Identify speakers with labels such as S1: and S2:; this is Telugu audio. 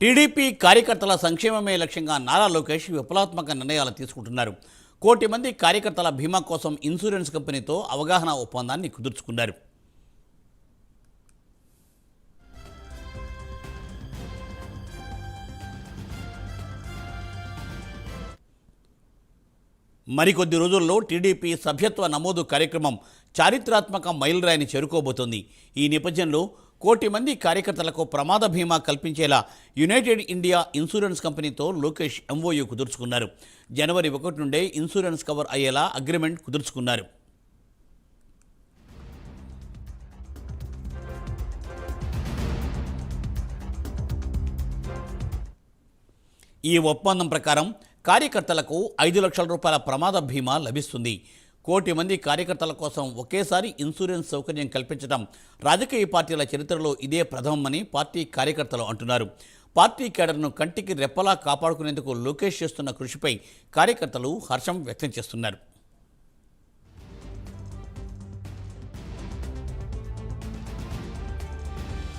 S1: టీడీపీ కార్యకర్తల సంక్షేమమే లక్ష్యంగా నారా లోకేష్ విప్లవాత్మక నిర్ణయాలు తీసుకుంటున్నారు. 1 కోటి మంది కార్యకర్తల బీమా కోసం ఇన్సూరెన్స్ కంపెనీతో అవగాహన ఒప్పందాన్ని కుదుర్చుకున్నారు. మరికొద్ది రోజుల్లో టీడీపీ సభ్యత్వ నమోదు కార్యక్రమం చారిత్రాత్మక మైలురాయిని చేరుకోబోతోంది. ఈ నేపథ్యంలో 1 కోటి మంది కార్యకర్తలకు ప్రమాద బీమా కల్పించేలా యునైటెడ్ ఇండియా ఇన్సూరెన్స్ కంపెనీతో లోకేష్ ఎంఓయూ కుదుర్చుకున్నారు. జనవరి 1 నుండే ఇన్సూరెన్స్ కవర్ అయ్యేలా అగ్రిమెంట్ కుదుర్చుకున్నారు. ఈ ఒప్పందం ప్రకారం కార్యకర్తలకు 5 లక్షల రూపాయల ప్రమాద బీమా లభిస్తుంది. 1 కోటి మంది కార్యకర్తల కోసం ఒకేసారి ఇన్సూరెన్స్ సౌకర్యం కల్పించడం రాజకీయ పార్టీల చరిత్రలో ఇదే ప్రథమమని పార్టీ కార్యకర్తలు అంటున్నారు. పార్టీ కేడర్ను కంటికి రెప్పలా కాపాడుకునేందుకు లోకేష్ చేస్తున్న కృషిపై కార్యకర్తలు హర్షం వ్యక్తం చేస్తున్నారు.